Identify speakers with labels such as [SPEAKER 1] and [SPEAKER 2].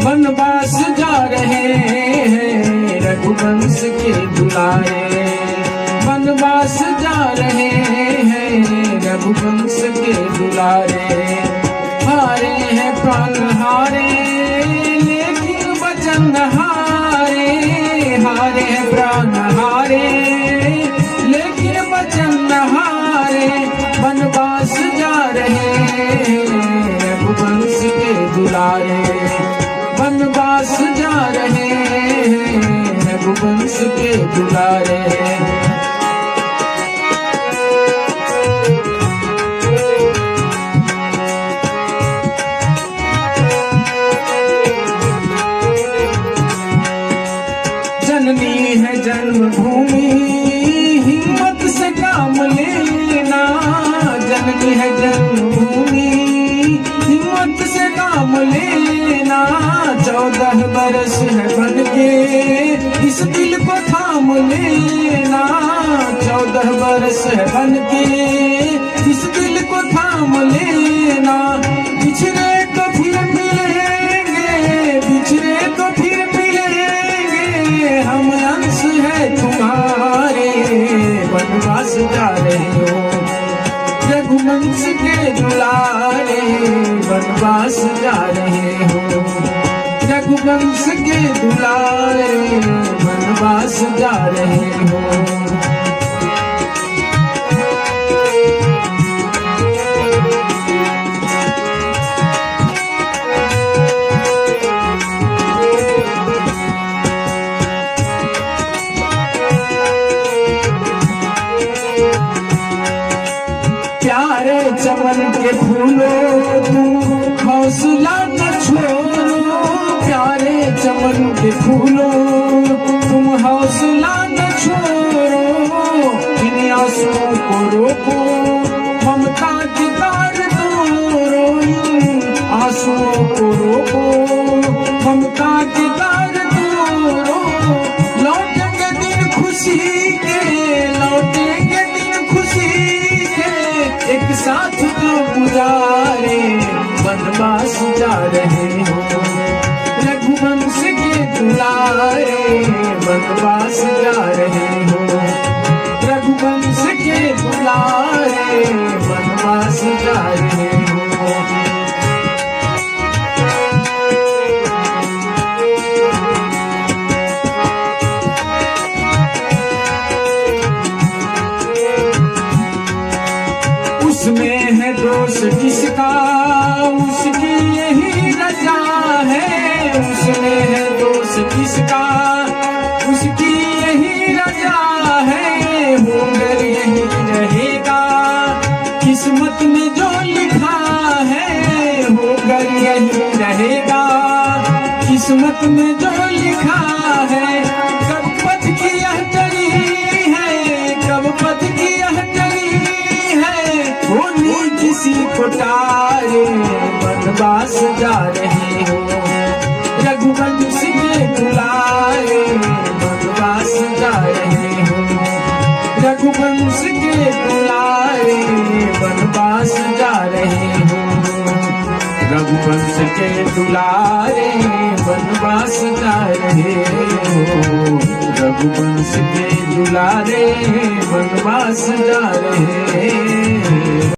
[SPEAKER 1] वनवास जा रहे हैं रघुवंश के दुलारे, वनवास जा रहे हैं रघुवंश के दुलारे। हारे हैं प्राण हारे लेकिन वचन हारे, हारे हैं प्राण हारे लेकिन वचन हारे। वनवास जा रहे हैं रघुवंश के दुलारे, वनवास जा रहे हैं रघुवंश के दुलारे। जननी है जन्मभूमि हिम्मत से काम लेना, जननी है जन्मभूमि हिम्मत से काम लेना। 14 बरस है बन के इस दिल को थाम लेना, 14 बरस है बन के इस दिल को थाम लेना। बिछड़े तो फिर मिलेंगे, बिछड़े तो फिर मिलेंगे, हम अंश है तुम्हारे। वनवास जा रहे हो रघुवंश के दुलारे, वनवास जा रहे हो रघुवंश के दुलारे, वनवास जा रहे हो। प्यारे चमन के फूलों तुम हौसला न छोड़ो, प्यारे चमन के फूलों तुम हौसला न छोड़ो। इन आंसुओं को रोको ममता की तार तोड़ो, इन आंसुओं को रोको ममता की तार तोड़ो। लौटेंगे दिन खुशी के, लौटेंगे दिन खुशी एक साथ जो गुजारे। वनवास जा रहे हो रघुवंश के दुलारे, वनवास जा रहे हो रघुवंश के दुलारे, वनवास जा रहे हो। उसमें है दोष किसका, उसकी यही रजा है। उसमें है दोष किसका, उसकी यही रजा है। होकर यही रहेगा किस्मत में जो लिखा है, होकर यही रहेगा किस्मत में जो लिखा है। कब पथ की यह टरी है, कब पथ की यह टरी है, होनी किसी को तारे। वनवास जा रहे हो रघुवंश के दुलारे, वनवास जा रहे हो रघुवंश के दुलारे, वनवास जा रहे हो रघुवंश के दुलारे, वनवास जा रहे हो रघुवंश के दुलारे, वनवास जा रहे।